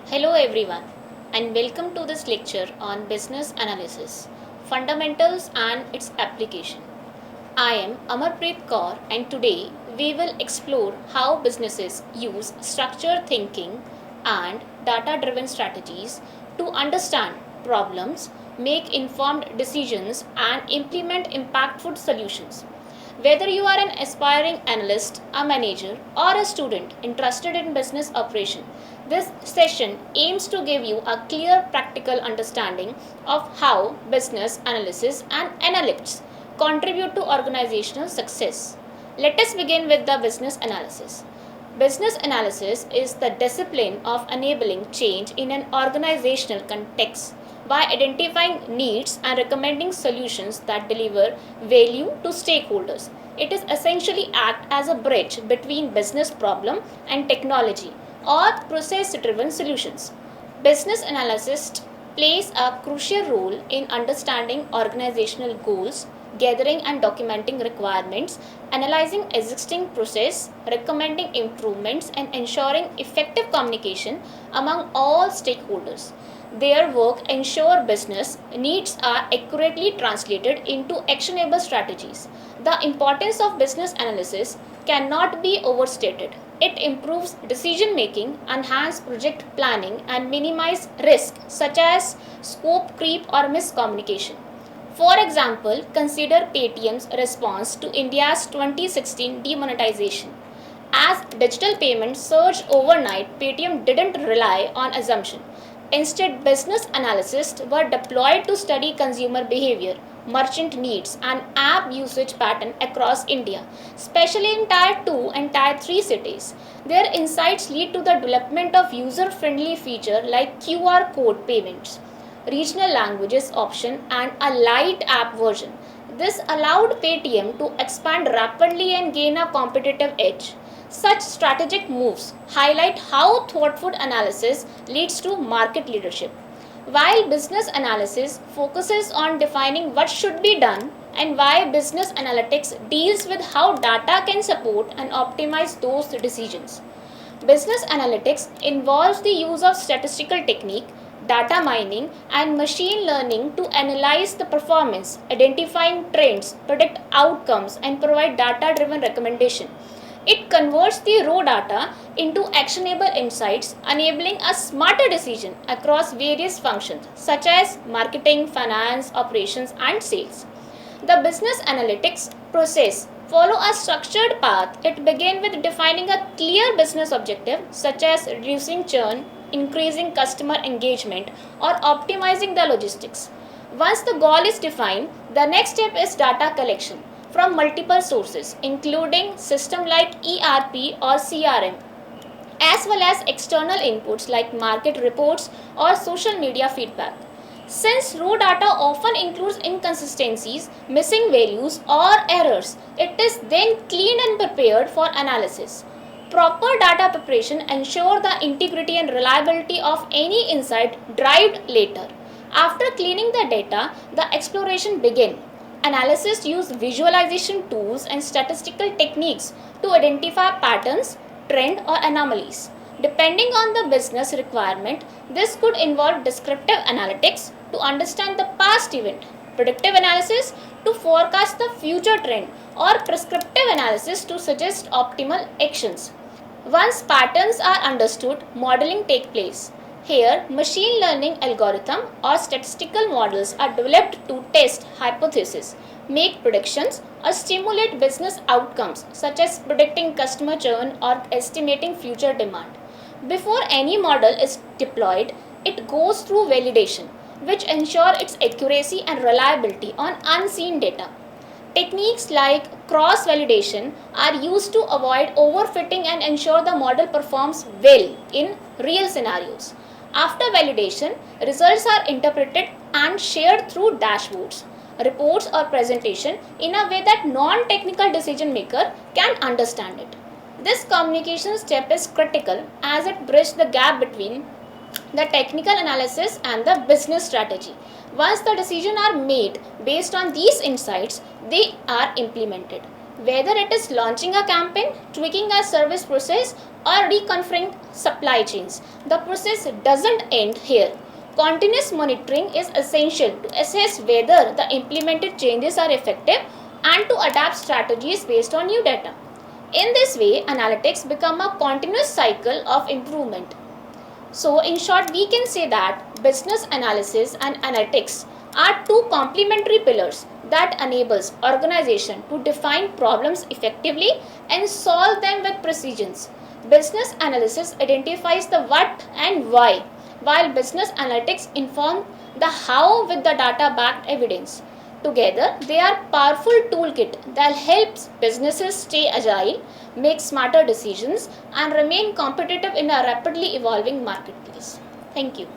Hello everyone and welcome to this lecture on business analysis, fundamentals and its application. I am Amarpreet Kaur and today we will explore how businesses use structured thinking and data-driven strategies to understand problems, make informed decisions and implement impactful solutions. Whether you are an aspiring analyst, a manager, or a student interested in business operation, this session aims to give you a clear practical understanding of how business analysis and analytics contribute to organizational success. Let us begin with the business analysis. Business analysis is the discipline of enabling change in an organizational context by identifying needs and recommending solutions that deliver value to stakeholders. It is essentially act as a bridge between business problem and technology or process driven solutions. Business analyst plays a crucial role in understanding organizational goals, gathering and documenting requirements, analyzing existing process, recommending improvements and ensuring effective communication among all stakeholders. Their work ensure business needs are accurately translated into actionable strategies. The importance of business analysis cannot be overstated. It improves decision making, enhances project planning and minimize risk such as scope creep or miscommunication. For example, consider Paytm's response to India's 2016 demonetization. As digital payments surged overnight, Paytm didn't rely on assumption. Instead, business analysts were deployed to study consumer behavior, merchant needs, and app usage pattern across India, especially in Tier 2 and Tier 3 cities. Their insights lead to the development of user-friendly features like QR code payments, regional languages option, and a light app version. This allowed Paytm to expand rapidly and gain a competitive edge. Such strategic moves highlight how thoughtful analysis leads to market leadership. While business analysis focuses on defining what should be done and why business analytics deals with how data can support and optimize those decisions. Business analytics involves the use of statistical technique, data mining, and machine learning to analyze the performance, identifying trends, predict outcomes, and provide data driven recommendation. It converts the raw data into actionable insights, enabling a smarter decision across various functions such as marketing, finance, operations, and sales. The business analytics process follow a structured path. It begins with defining a clear business objective such as reducing churn, increasing customer engagement, or optimizing the logistics. Once the goal is defined, the next step is data collection from multiple sources including system like ERP or CRM as well as external inputs like market reports or social media feedback. Since raw data often includes inconsistencies, missing values, or errors, it is then cleaned and prepared for analysis. Proper data preparation ensures the integrity and reliability of any insight derived later. After cleaning the data, the exploration begins. Analysts use visualization tools and statistical techniques to identify patterns, trend or anomalies. Depending on the business requirement, this could involve descriptive analytics to understand the past event, predictive analysis to forecast the future trend, or prescriptive analysis to suggest optimal actions. Once patterns are understood, modeling takes place. Here, machine learning algorithm or statistical models are developed to test hypotheses, make predictions, or stimulate business outcomes such as predicting customer churn or estimating future demand. Before any model is deployed, it goes through validation, which ensure its accuracy and reliability on unseen data. Techniques like cross-validation are used to avoid overfitting and ensure the model performs well in real scenarios. After validation, results are interpreted and shared through dashboards, reports or presentation in a way that non-technical decision maker can understand it. This communication step is critical as it bridges the gap between the technical analysis and the business strategy. Once the decisions are made based on these insights, they are implemented. Whether it is launching a campaign, tweaking a service process, or reconfiguring supply chains. The process doesn't end here. Continuous monitoring is essential to assess whether the implemented changes are effective and to adapt strategies based on new data. In this way, analytics become a continuous cycle of improvement. So, in short, we can say that business analysis and analytics are two complementary pillars that enables organization to define problems effectively and solve them with precision. Business analysis identifies the what and why, while business analytics inform the how with the data-backed evidence. Together, they are powerful toolkit that helps businesses stay agile, make smarter decisions, and remain competitive in a rapidly evolving marketplace. Thank you.